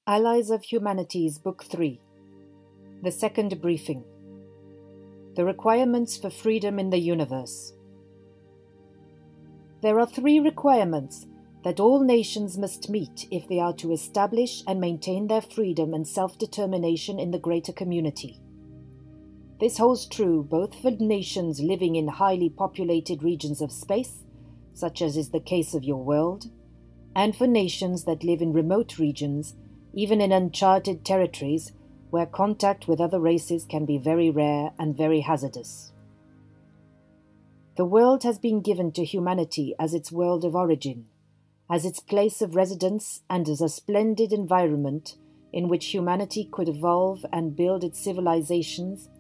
Allies of Humanities, Book 3. The Second Briefing. The Requirements for Freedom in the Universe. There are 3 requirements that all nations must meet if they are to establish and maintain their freedom and self-determination in the greater community. This holds true both for nations living in highly populated regions of space, such as is the case of your world, and for nations that live in remote regions, even in uncharted territories where contact with other races can be very rare and very hazardous. The world has been given to humanity as its world of origin, as its place of residence, and as a splendid environment in which humanity could evolve and build its civilizations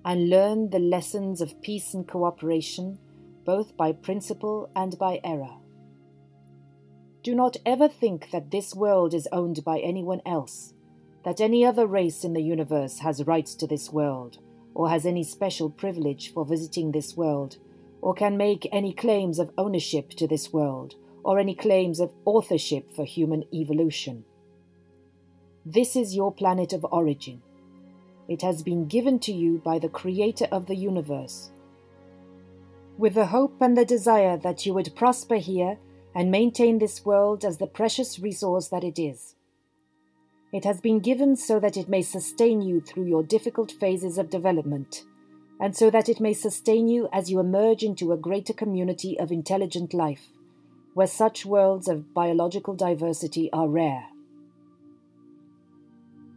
and learn the lessons of peace and cooperation, both by principle and by error. Do not ever think that this world is owned by anyone else, that any other race in the universe has rights to this world, or has any special privilege for visiting this world, or can make any claims of ownership to this world, or any claims of authorship for human evolution. This is your planet of origin. It has been given to you by the Creator of the universe, with the hope and the desire that you would prosper here and maintain this world as the precious resource that it is. It has been given so that it may sustain you through your difficult phases of development, and so that it may sustain you as you emerge into a greater community of intelligent life, where such worlds of biological diversity are rare.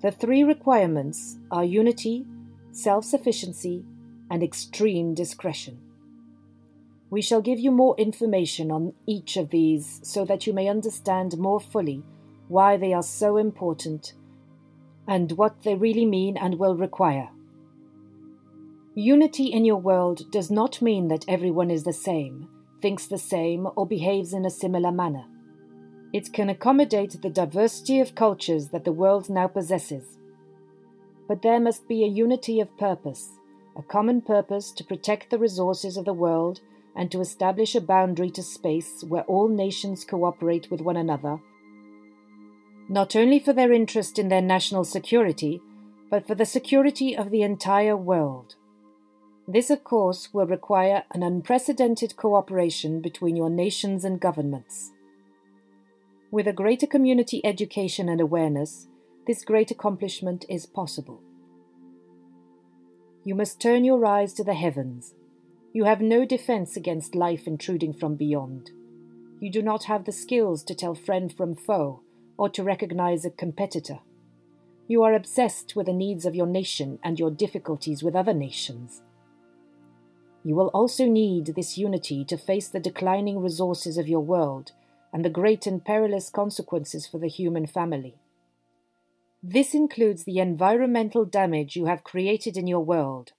The 3 requirements are unity, self-sufficiency, and extreme discretion. We shall give you more information on each of these so that you may understand more fully why they are so important and what they really mean and will require. Unity in your world does not mean that everyone is the same, thinks the same, or behaves in a similar manner. It can accommodate the diversity of cultures that the world now possesses. But there must be a unity of purpose, a common purpose to protect the resources of the world and to establish a boundary to space where all nations cooperate with one another, not only for their interest in their national security, but for the security of the entire world. This, of course, will require an unprecedented cooperation between your nations and governments. With a greater community education and awareness, this great accomplishment is possible. You must turn your eyes to the heavens. You have no defense against life intruding from beyond. You do not have the skills to tell friend from foe or to recognize a competitor. You are obsessed with the needs of your nation and your difficulties with other nations. You will also need this unity to face the declining resources of your world and the great and perilous consequences for the human family. This includes the environmental damage you have created in your world,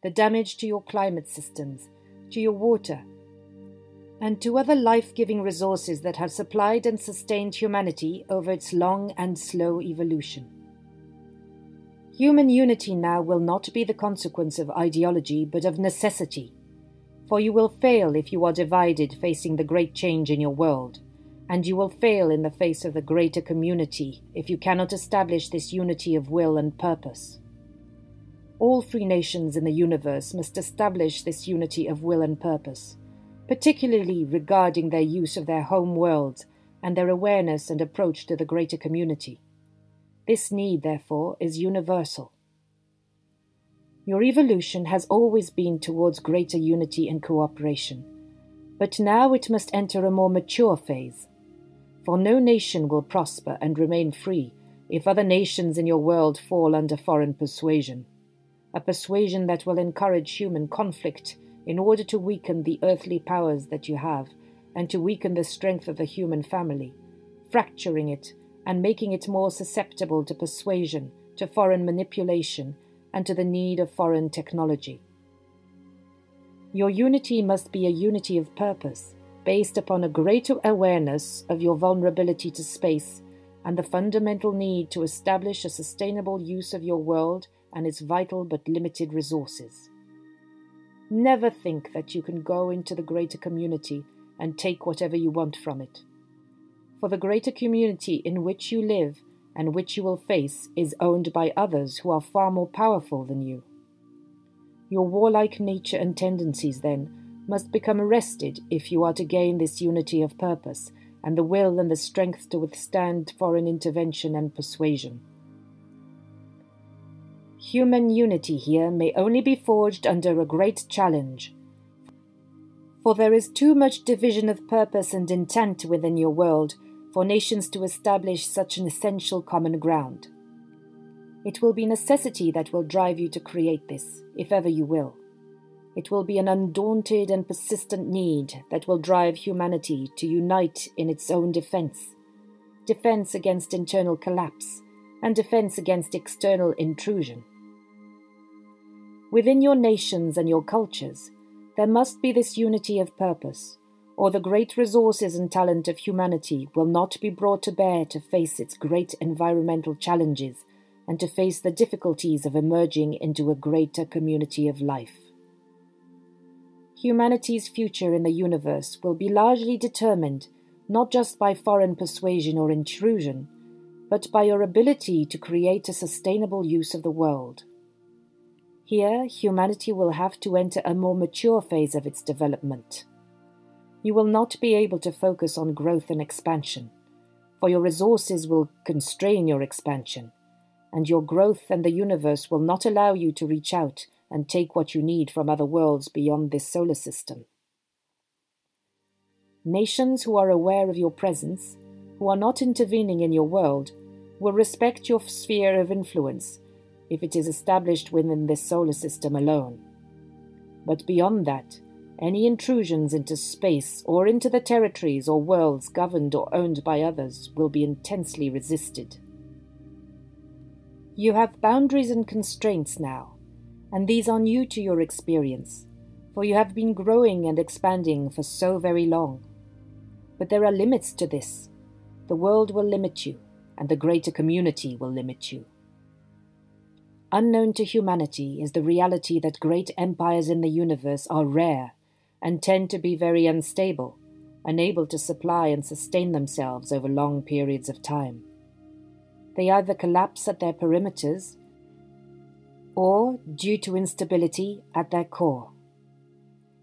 the damage to your climate systems, to your water, and to other life-giving resources that have supplied and sustained humanity over its long and slow evolution. Human unity now will not be the consequence of ideology but of necessity, for you will fail if you are divided facing the great change in your world, and you will fail in the face of the greater community if you cannot establish this unity of will and purpose. All 3 nations in the universe must establish this unity of will and purpose, particularly regarding their use of their home worlds and their awareness and approach to the greater community. This need, therefore, is universal. Your evolution has always been towards greater unity and cooperation, but now it must enter a more mature phase. For no nation will prosper and remain free if other nations in your world fall under foreign persuasion, a persuasion that will encourage human conflict in order to weaken the earthly powers that you have and to weaken the strength of the human family, fracturing it and making it more susceptible to persuasion, to foreign manipulation, and to the need of foreign technology. Your unity must be a unity of purpose, based upon a greater awareness of your vulnerability to space and the fundamental need to establish a sustainable use of your world and its vital but limited resources. Never think that you can go into the greater community and take whatever you want from it. For the greater community in which you live and which you will face is owned by others who are far more powerful than you. Your warlike nature and tendencies, then, must become arrested if you are to gain this unity of purpose and the will and the strength to withstand foreign intervention and persuasion. Human unity here may only be forged under a great challenge, for there is too much division of purpose and intent within your world for nations to establish such an essential common ground. It will be necessity that will drive you to create this, if ever you will. It will be an undaunted and persistent need that will drive humanity to unite in its own defense against internal collapse, and defense against external intrusion. Within your nations and your cultures, there must be this unity of purpose, or the great resources and talent of humanity will not be brought to bear to face its great environmental challenges and to face the difficulties of emerging into a greater community of life. Humanity's future in the universe will be largely determined not just by foreign persuasion or intrusion, but by your ability to create a sustainable use of the world. Here, humanity will have to enter a more mature phase of its development. You will not be able to focus on growth and expansion, for your resources will constrain your expansion, and your growth and the universe will not allow you to reach out and take what you need from other worlds beyond this solar system. Nations who are aware of your presence, who are not intervening in your world, will respect your sphere of influence if it is established within this solar system alone. But beyond that, any intrusions into space or into the territories or worlds governed or owned by others will be intensely resisted. You have boundaries and constraints now, and these are new to your experience, for you have been growing and expanding for so very long. But there are limits to this. The world will limit you, and the greater community will limit you. Unknown to humanity is the reality that great empires in the universe are rare and tend to be very unstable, unable to supply and sustain themselves over long periods of time. They either collapse at their perimeters or due to instability at their core.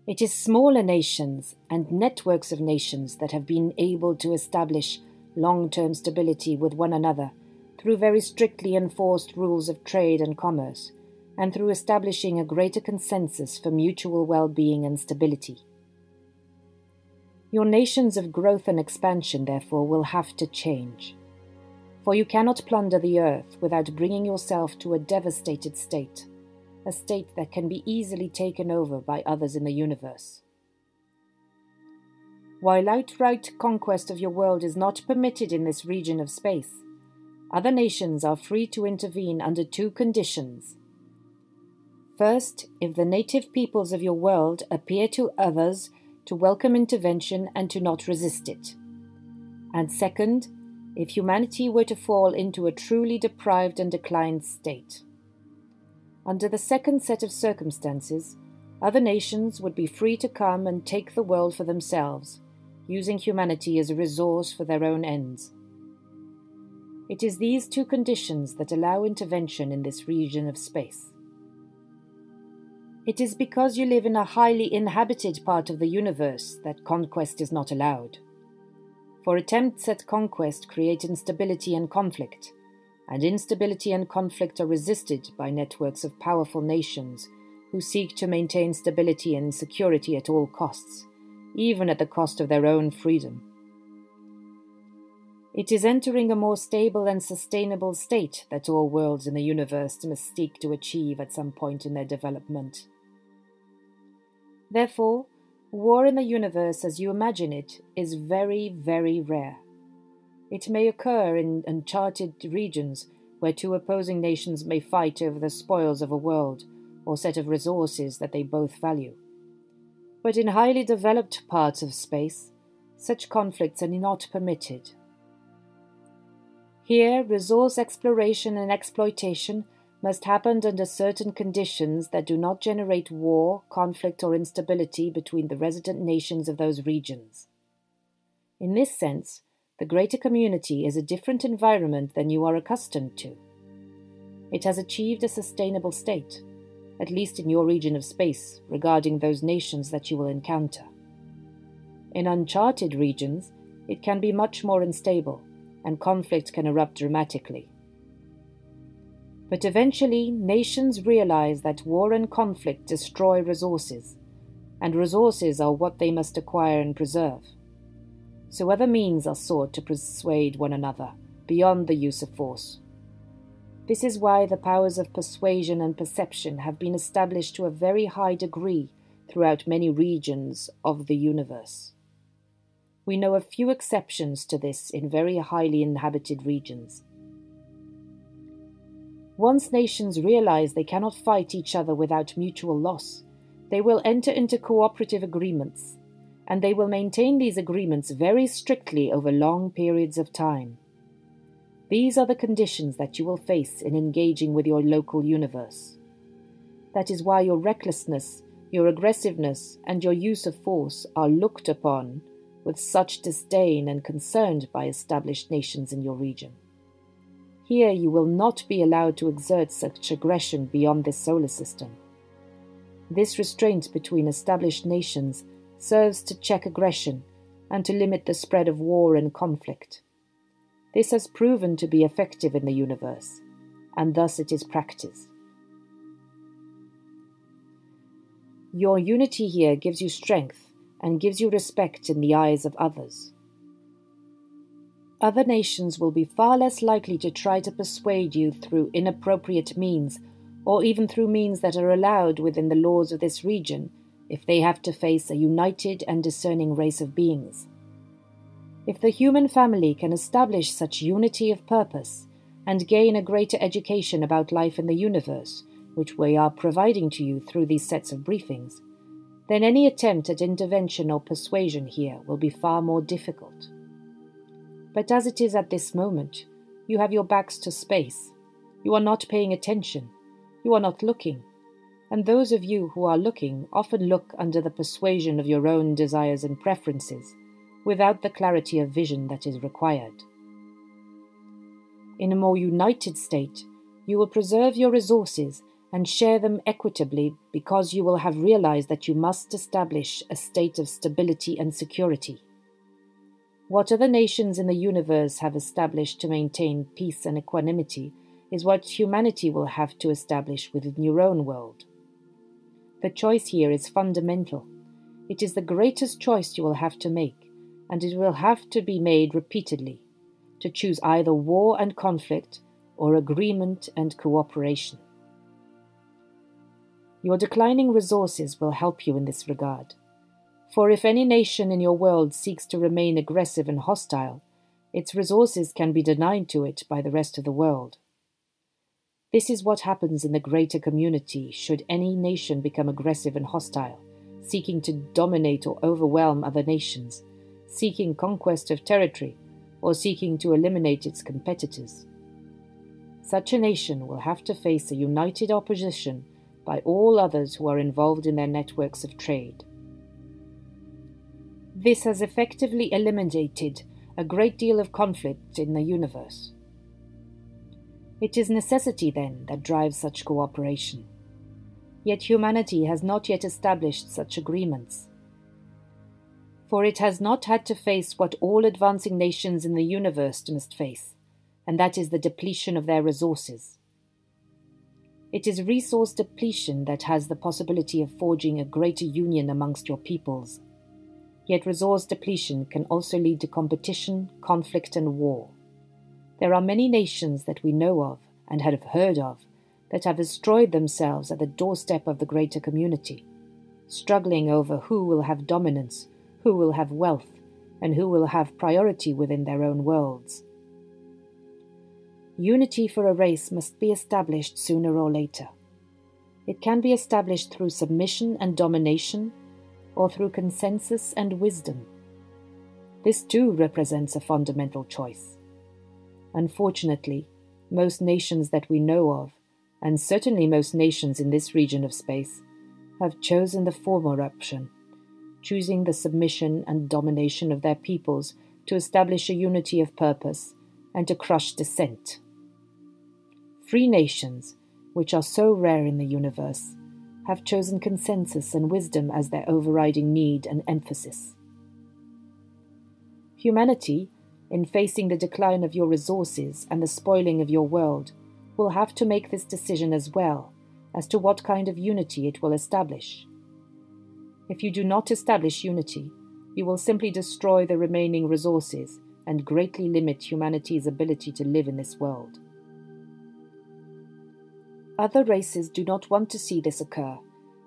It is smaller nations and networks of nations that have been able to establish long-term stability with one another through very strictly enforced rules of trade and commerce, and through establishing a greater consensus for mutual well-being and stability. Your nations of growth and expansion, therefore, will have to change. For you cannot plunder the earth without bringing yourself to a devastated state, a state that can be easily taken over by others in the universe. While outright conquest of your world is not permitted in this region of space, other nations are free to intervene under two conditions. First, if the native peoples of your world appear to others to welcome intervention and to not resist it. And second, if humanity were to fall into a truly deprived and declined state. Under the second set of circumstances, other nations would be free to come and take the world for themselves, using humanity as a resource for their own ends. It is these two conditions that allow intervention in this region of space. It is because you live in a highly inhabited part of the universe that conquest is not allowed. For attempts at conquest create instability and conflict, and instability and conflict are resisted by networks of powerful nations who seek to maintain stability and security at all costs, even at the cost of their own freedom. It is entering a more stable and sustainable state that all worlds in the universe must seek to achieve at some point in their development. Therefore, war in the universe as you imagine it is very, very rare. It may occur in uncharted regions where two opposing nations may fight over the spoils of a world or set of resources that they both value. But in highly developed parts of space, such conflicts are not permitted. Here, resource exploration and exploitation must happen under certain conditions that do not generate war, conflict, or instability between the resident nations of those regions. In this sense, the greater community is a different environment than you are accustomed to. It has achieved a sustainable state, at least in your region of space, regarding those nations that you will encounter. In uncharted regions, it can be much more unstable, and conflict can erupt dramatically. But eventually, nations realize that war and conflict destroy resources, and resources are what they must acquire and preserve. So other means are sought to persuade one another, beyond the use of force. This is why the powers of persuasion and perception have been established to a very high degree throughout many regions of the universe. We know a few exceptions to this in very highly inhabited regions. Once nations realize they cannot fight each other without mutual loss, they will enter into cooperative agreements, and they will maintain these agreements very strictly over long periods of time. These are the conditions that you will face in engaging with your local universe. That is why your recklessness, your aggressiveness, and your use of force are looked upon with such disdain and concerned by established nations in your region. Here you will not be allowed to exert such aggression beyond this solar system. This restraint between established nations serves to check aggression and to limit the spread of war and conflict. This has proven to be effective in the universe, and thus it is practiced. Your unity here gives you strength and gives you respect in the eyes of others. Other nations will be far less likely to try to persuade you through inappropriate means, or even through means that are allowed within the laws of this region, if they have to face a united and discerning race of beings. If the human family can establish such unity of purpose and gain a greater education about life in the universe, which we are providing to you through these sets of briefings, then any attempt at intervention or persuasion here will be far more difficult. But as it is at this moment, you have your backs to space. You are not paying attention. You are not looking. And those of you who are looking often look under the persuasion of your own desires and preferences, without the clarity of vision that is required. In a more united state, you will preserve your resources and share them equitably because you will have realized that you must establish a state of stability and security. What other nations in the universe have established to maintain peace and equanimity is what humanity will have to establish within your own world. The choice here is fundamental. It is the greatest choice you will have to make, and it will have to be made repeatedly, to choose either war and conflict or agreement and cooperation. Your declining resources will help you in this regard. For if any nation in your world seeks to remain aggressive and hostile, its resources can be denied to it by the rest of the world. This is what happens in the greater community should any nation become aggressive and hostile, seeking to dominate or overwhelm other nations, seeking conquest of territory, or seeking to eliminate its competitors. Such a nation will have to face a united opposition by all others who are involved in their networks of trade. This has effectively eliminated a great deal of conflict in the universe. It is necessity, then, that drives such cooperation. Yet humanity has not yet established such agreements. For it has not had to face what all advancing nations in the universe must face, and that is the depletion of their resources. It is resource depletion that has the possibility of forging a greater union amongst your peoples. Yet resource depletion can also lead to competition, conflict, and war. There are many nations that we know of and have heard of that have destroyed themselves at the doorstep of the greater community, struggling over who will have dominance, who will have wealth, and who will have priority within their own worlds. Unity for a race must be established sooner or later. It can be established through submission and domination, or through consensus and wisdom. This too represents a fundamental choice. Unfortunately, most nations that we know of, and certainly most nations in this region of space, have chosen the former option, choosing the submission and domination of their peoples to establish a unity of purpose, and to crush dissent. Free nations, which are so rare in the universe, have chosen consensus and wisdom as their overriding need and emphasis. Humanity, in facing the decline of your resources and the spoiling of your world, will have to make this decision as well as to what kind of unity it will establish. If you do not establish unity, you will simply destroy the remaining resources and greatly limit humanity's ability to live in this world. Other races do not want to see this occur,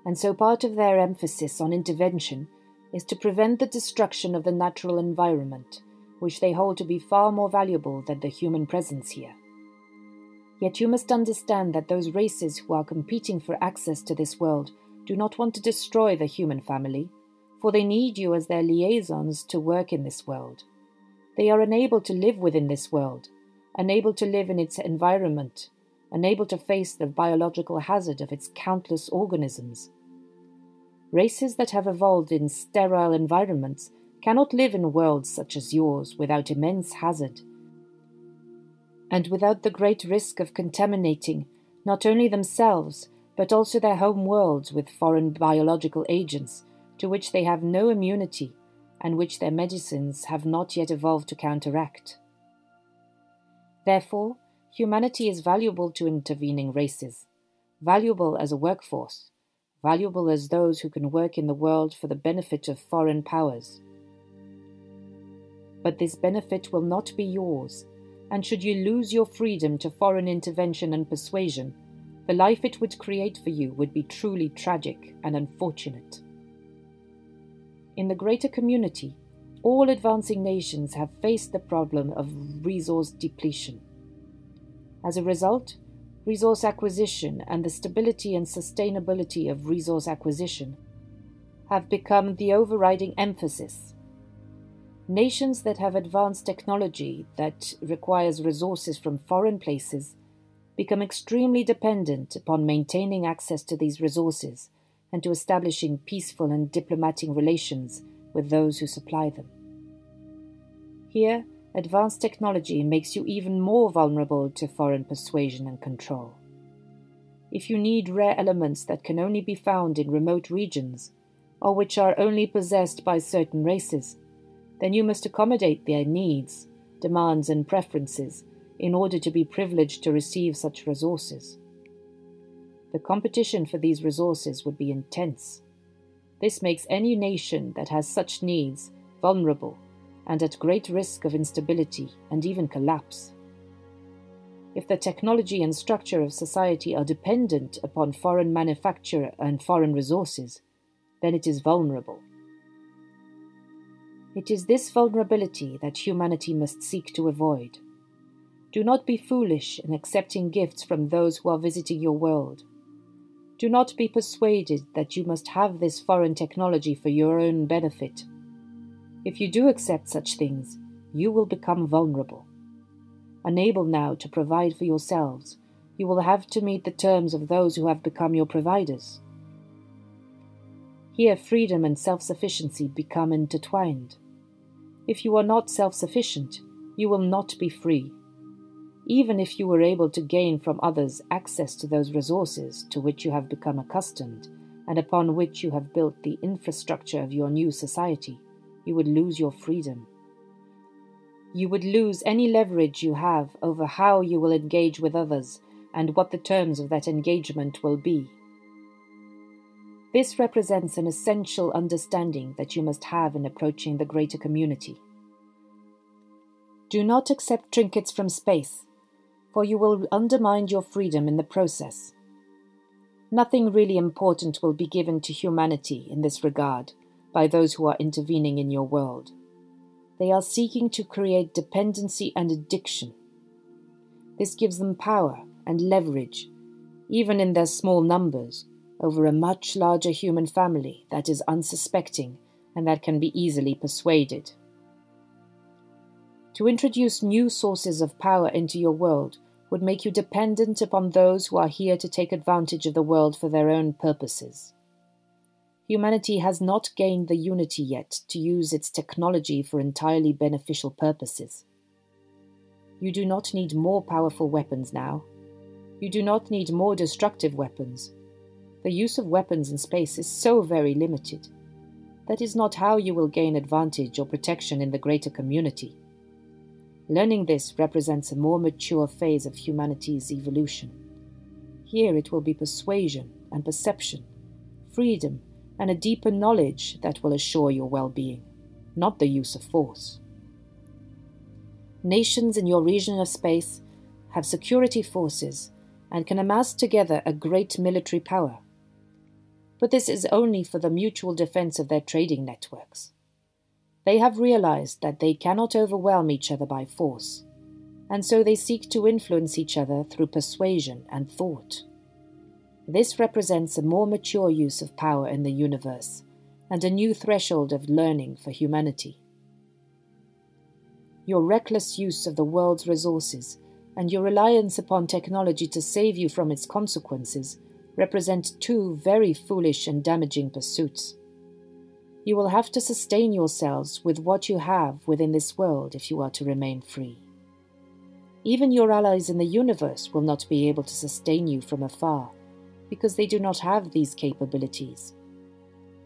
and so part of their emphasis on intervention is to prevent the destruction of the natural environment, which they hold to be far more valuable than the human presence here. Yet you must understand that those races who are competing for access to this world do not want to destroy the human family, for they need you as their liaisons to work in this world. They are unable to live within this world, unable to live in its environment, unable to face the biological hazard of its countless organisms. Races that have evolved in sterile environments cannot live in worlds such as yours without immense hazard, and without the great risk of contaminating not only themselves, but also their home worlds with foreign biological agents to which they have no immunity and which their medicines have not yet evolved to counteract. Therefore, humanity is valuable to intervening races, valuable as a workforce, valuable as those who can work in the world for the benefit of foreign powers. But this benefit will not be yours, and should you lose your freedom to foreign intervention and persuasion, the life it would create for you would be truly tragic and unfortunate. In the greater community, all advancing nations have faced the problem of resource depletion. As a result, resource acquisition and the stability and sustainability of resource acquisition have become the overriding emphasis. Nations that have advanced technology that requires resources from foreign places become extremely dependent upon maintaining access to these resources and to establishing peaceful and diplomatic relations with those who supply them. Here, advanced technology makes you even more vulnerable to foreign persuasion and control. If you need rare elements that can only be found in remote regions, or which are only possessed by certain races, then you must accommodate their needs, demands, and preferences in order to be privileged to receive such resources. The competition for these resources would be intense. This makes any nation that has such needs vulnerable and at great risk of instability and even collapse. If the technology and structure of society are dependent upon foreign manufacture and foreign resources, then it is vulnerable. It is this vulnerability that humanity must seek to avoid. Do not be foolish in accepting gifts from those who are visiting your world. Do not be persuaded that you must have this foreign technology for your own benefit. If you do accept such things, you will become vulnerable. Unable now to provide for yourselves, you will have to meet the terms of those who have become your providers. Here freedom and self-sufficiency become intertwined. If you are not self-sufficient, you will not be free. Even if you were able to gain from others access to those resources to which you have become accustomed and upon which you have built the infrastructure of your new society, you would lose your freedom. You would lose any leverage you have over how you will engage with others and what the terms of that engagement will be. This represents an essential understanding that you must have in approaching the greater community. Do not accept trinkets from space, for you will undermine your freedom in the process. Nothing really important will be given to humanity in this regard by those who are intervening in your world. They are seeking to create dependency and addiction. This gives them power and leverage, even in their small numbers, over a much larger human family that is unsuspecting and that can be easily persuaded. To introduce new sources of power into your world would make you dependent upon those who are here to take advantage of the world for their own purposes. Humanity has not gained the unity yet to use its technology for entirely beneficial purposes. You do not need more powerful weapons now. You do not need more destructive weapons. The use of weapons in space is so very limited. That is not how you will gain advantage or protection in the greater community. Learning this represents a more mature phase of humanity's evolution. Here it will be persuasion and perception, freedom, and a deeper knowledge that will assure your well-being, not the use of force. Nations in your region of space have security forces and can amass together a great military power. But this is only for the mutual defense of their trading networks. They have realized that they cannot overwhelm each other by force, and so they seek to influence each other through persuasion and thought. This represents a more mature use of power in the universe and a new threshold of learning for humanity. Your reckless use of the world's resources and your reliance upon technology to save you from its consequences represent two very foolish and damaging pursuits. You will have to sustain yourselves with what you have within this world if you are to remain free. Even your allies in the universe will not be able to sustain you from afar, because they do not have these capabilities.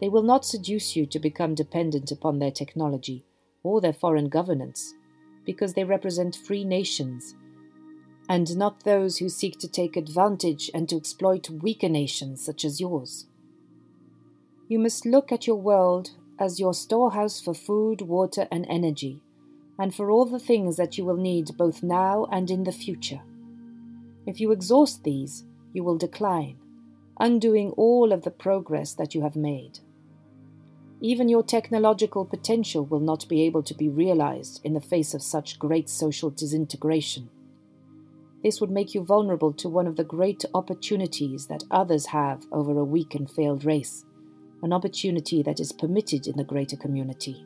They will not seduce you to become dependent upon their technology or their foreign governance, because they represent free nations, and not those who seek to take advantage and to exploit weaker nations such as yours. You must look at your world as your storehouse for food, water, and energy, and for all the things that you will need both now and in the future. If you exhaust these, you will decline, undoing all of the progress that you have made. Even your technological potential will not be able to be realized in the face of such great social disintegration. This would make you vulnerable to one of the great opportunities that others have over a weak and failed race, an opportunity that is permitted in the greater community.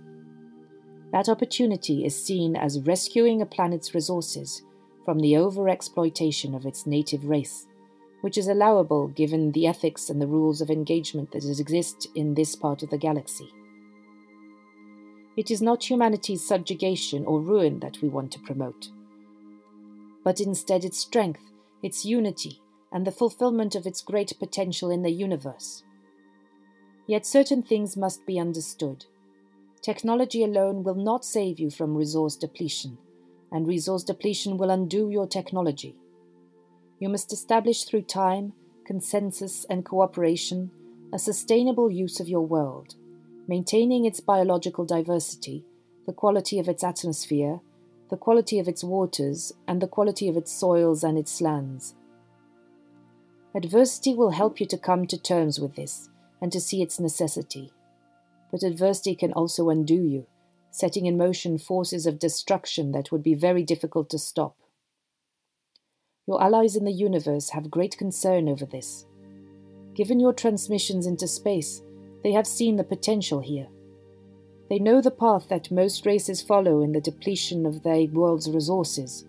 That opportunity is seen as rescuing a planet's resources from the overexploitation of its native race, which is allowable given the ethics and the rules of engagement that exist in this part of the galaxy. It is not humanity's subjugation or ruin that we want to promote, but instead its strength, its unity, and the fulfillment of its great potential in the universe. Yet certain things must be understood. Technology alone will not save you from resource depletion, and resource depletion will undo your technology. You must establish through time, consensus, and cooperation a sustainable use of your world, maintaining its biological diversity, the quality of its atmosphere, the quality of its waters, and the quality of its soils and its lands. Adversity will help you to come to terms with this and to see its necessity. But adversity can also undo you, setting in motion forces of destruction that would be very difficult to stop. Your allies in the universe have great concern over this. Given your transmissions into space, they have seen the potential here. They know the path that most races follow in the depletion of their world's resources,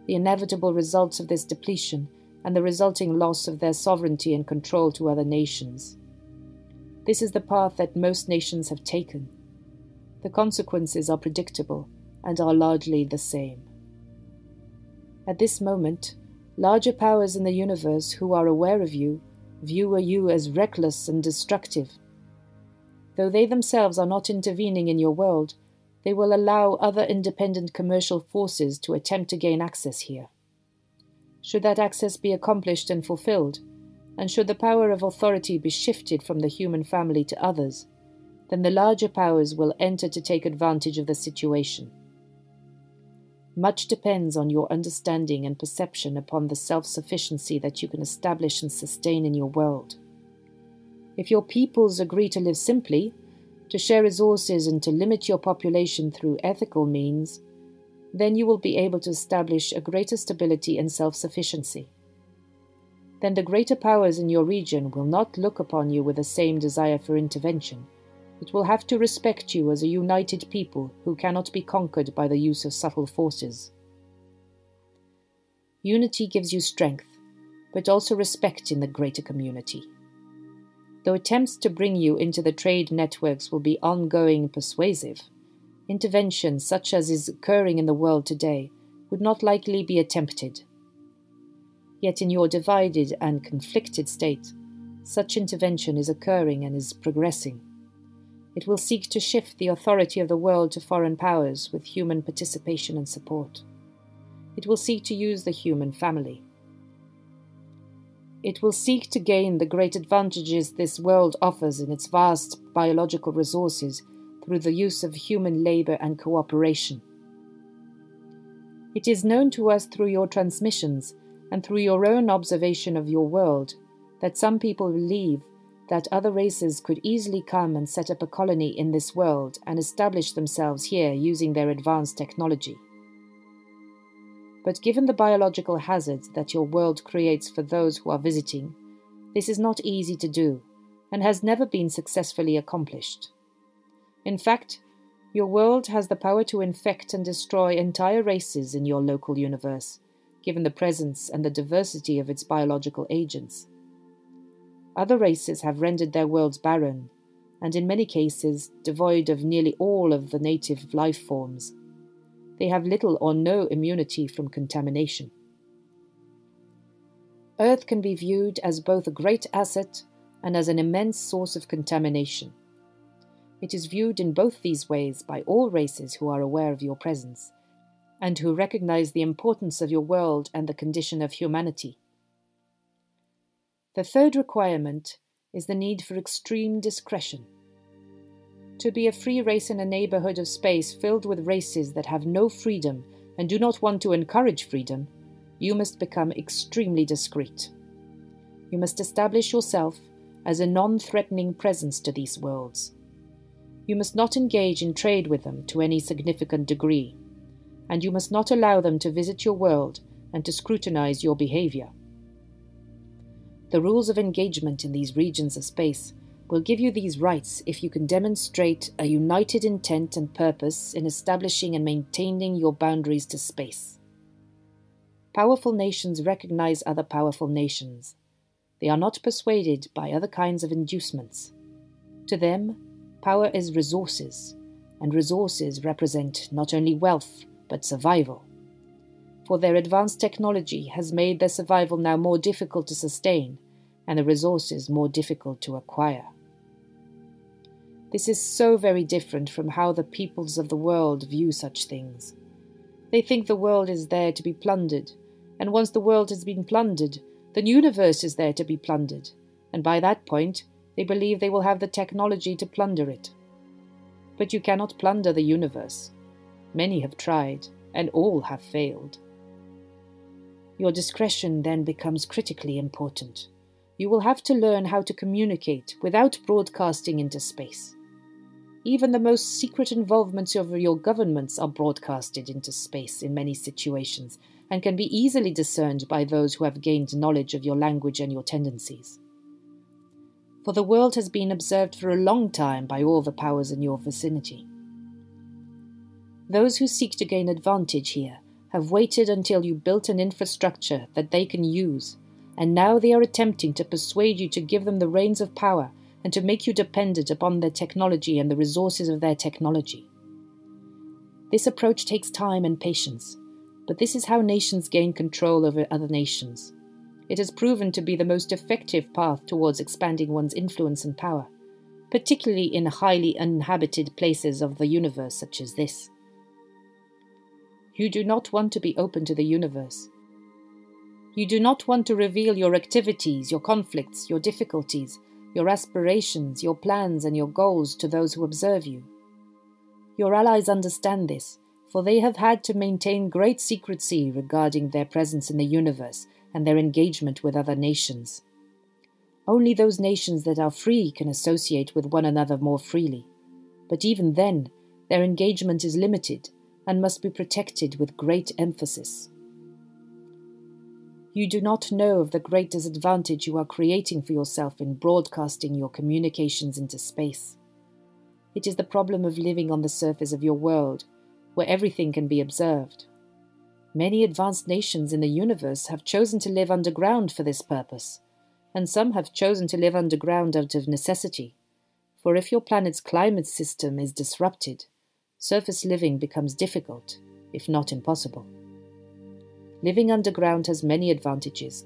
the inevitable results of this depletion, and the resulting loss of their sovereignty and control to other nations. This is the path that most nations have taken. The consequences are predictable and are largely the same. At this moment, larger powers in the universe who are aware of you view you as reckless and destructive. Though they themselves are not intervening in your world, they will allow other independent commercial forces to attempt to gain access here. Should that access be accomplished and fulfilled, and should the power of authority be shifted from the human family to others, then the larger powers will enter to take advantage of the situation. Much depends on your understanding and perception upon the self-sufficiency that you can establish and sustain in your world. If your peoples agree to live simply, to share resources and to limit your population through ethical means, then you will be able to establish a greater stability and self-sufficiency. Then the greater powers in your region will not look upon you with the same desire for intervention. It will have to respect you as a united people who cannot be conquered by the use of subtle forces. Unity gives you strength, but also respect in the greater community. Though attempts to bring you into the trade networks will be ongoing and persuasive, intervention such as is occurring in the world today would not likely be attempted. Yet in your divided and conflicted state, such intervention is occurring and is progressing. It will seek to shift the authority of the world to foreign powers with human participation and support. It will seek to use the human family. It will seek to gain the great advantages this world offers in its vast biological resources through the use of human labor and cooperation. It is known to us through your transmissions and through your own observation of your world that some people believe that other races could easily come and set up a colony in this world and establish themselves here using their advanced technology. But given the biological hazards that your world creates for those who are visiting, this is not easy to do and has never been successfully accomplished. In fact, your world has the power to infect and destroy entire races in your local universe, given the presence and the diversity of its biological agents. Other races have rendered their worlds barren, and in many cases devoid of nearly all of the native life forms. They have little or no immunity from contamination. Earth can be viewed as both a great asset and as an immense source of contamination. It is viewed in both these ways by all races who are aware of your presence, and who recognize the importance of your world and the condition of humanity. The third requirement is the need for extreme discretion. To be a free race in a neighborhood of space filled with races that have no freedom and do not want to encourage freedom, you must become extremely discreet. You must establish yourself as a non-threatening presence to these worlds. You must not engage in trade with them to any significant degree, and you must not allow them to visit your world and to scrutinize your behavior. The rules of engagement in these regions of space will give you these rights if you can demonstrate a united intent and purpose in establishing and maintaining your boundaries to space. Powerful nations recognize other powerful nations. They are not persuaded by other kinds of inducements. To them, power is resources, and resources represent not only wealth, but survival. For their advanced technology has made their survival now more difficult to sustain, and the resources more difficult to acquire. This is so very different from how the peoples of the world view such things. They think the world is there to be plundered, and once the world has been plundered, the universe is there to be plundered, and by that point, they believe they will have the technology to plunder it. But you cannot plunder the universe. Many have tried, and all have failed. Your discretion then becomes critically important. You will have to learn how to communicate without broadcasting into space. Even the most secret involvements of your governments are broadcasted into space in many situations and can be easily discerned by those who have gained knowledge of your language and your tendencies. For the world has been observed for a long time by all the powers in your vicinity. Those who seek to gain advantage here have waited until you built an infrastructure that they can use, and now they are attempting to persuade you to give them the reins of power and to make you dependent upon their technology and the resources of their technology. This approach takes time and patience, but this is how nations gain control over other nations. It has proven to be the most effective path towards expanding one's influence and power, particularly in highly uninhabited places of the universe such as this. You do not want to be open to the universe. You do not want to reveal your activities, your conflicts, your difficulties, your aspirations, your plans, and your goals to those who observe you. Your allies understand this, for they have had to maintain great secrecy regarding their presence in the universe and their engagement with other nations. Only those nations that are free can associate with one another more freely, but even then, their engagement is limited and must be protected with great emphasis. You do not know of the great disadvantage you are creating for yourself in broadcasting your communications into space. It is the problem of living on the surface of your world, where everything can be observed. Many advanced nations in the universe have chosen to live underground for this purpose, and some have chosen to live underground out of necessity, for if your planet's climate system is disrupted, surface living becomes difficult, if not impossible. Living underground has many advantages.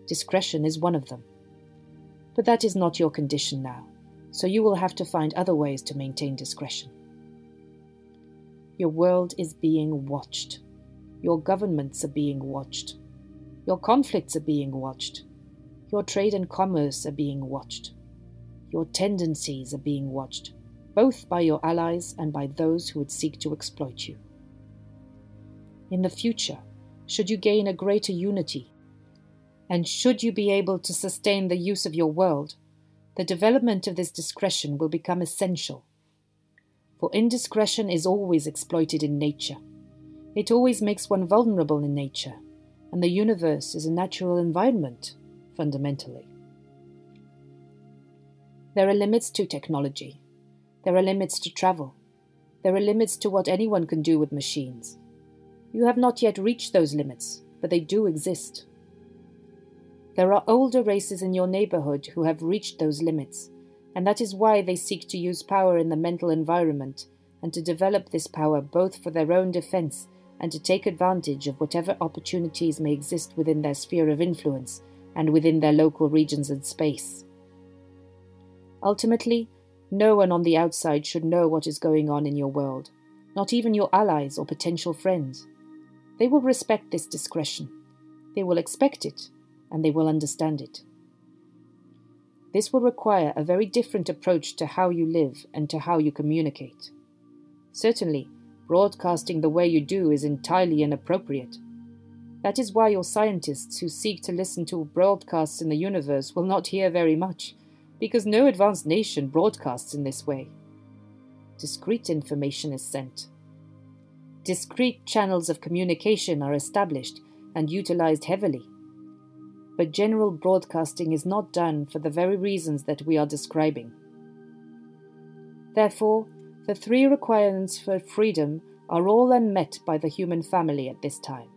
Discretion is one of them. But that is not your condition now, so you will have to find other ways to maintain discretion. Your world is being watched. Your governments are being watched. Your conflicts are being watched. Your trade and commerce are being watched. Your tendencies are being watched, both by your allies and by those who would seek to exploit you. In the future, should you gain a greater unity, and should you be able to sustain the use of your world, the development of this discretion will become essential. For indiscretion is always exploited in nature. It always makes one vulnerable in nature, and the universe is a natural environment, fundamentally. There are limits to technology. There are limits to travel. There are limits to what anyone can do with machines. You have not yet reached those limits, but they do exist. There are older races in your neighborhood who have reached those limits, and that is why they seek to use power in the mental environment and to develop this power both for their own defense and to take advantage of whatever opportunities may exist within their sphere of influence and within their local regions and space. Ultimately, no one on the outside should know what is going on in your world, not even your allies or potential friends. They will respect this discretion. They will expect it, and they will understand it. This will require a very different approach to how you live and to how you communicate. Certainly, broadcasting the way you do is entirely inappropriate. That is why your scientists who seek to listen to broadcasts in the universe will not hear very much, because no advanced nation broadcasts in this way. Discrete information is sent. Discrete channels of communication are established and utilized heavily. But general broadcasting is not done for the very reasons that we are describing. Therefore, the three requirements for freedom are all unmet by the human family at this time.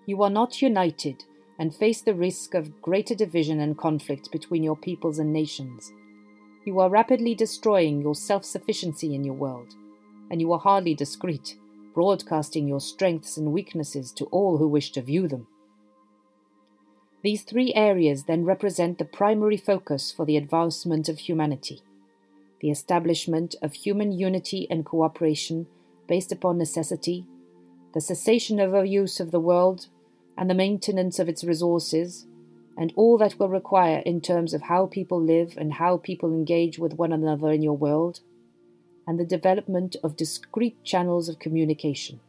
You are not united and face the risk of greater division and conflict between your peoples and nations. You are rapidly destroying your self-sufficiency in your world, and you are hardly discreet, broadcasting your strengths and weaknesses to all who wish to view them. These three areas then represent the primary focus for the advancement of humanity: the establishment of human unity and cooperation based upon necessity, the cessation of overuse of the world, and the maintenance of its resources, and all that will require in terms of how people live and how people engage with one another in your world, and the development of discrete channels of communication,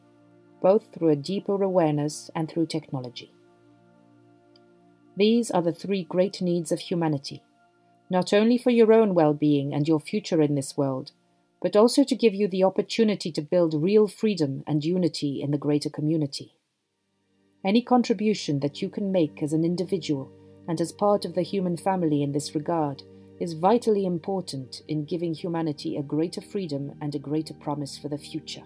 both through a deeper awareness and through technology. These are the three great needs of humanity, not only for your own well-being and your future in this world, but also to give you the opportunity to build real freedom and unity in the greater community. Any contribution that you can make as an individual and as part of the human family in this regard is vitally important in giving humanity a greater freedom and a greater promise for the future.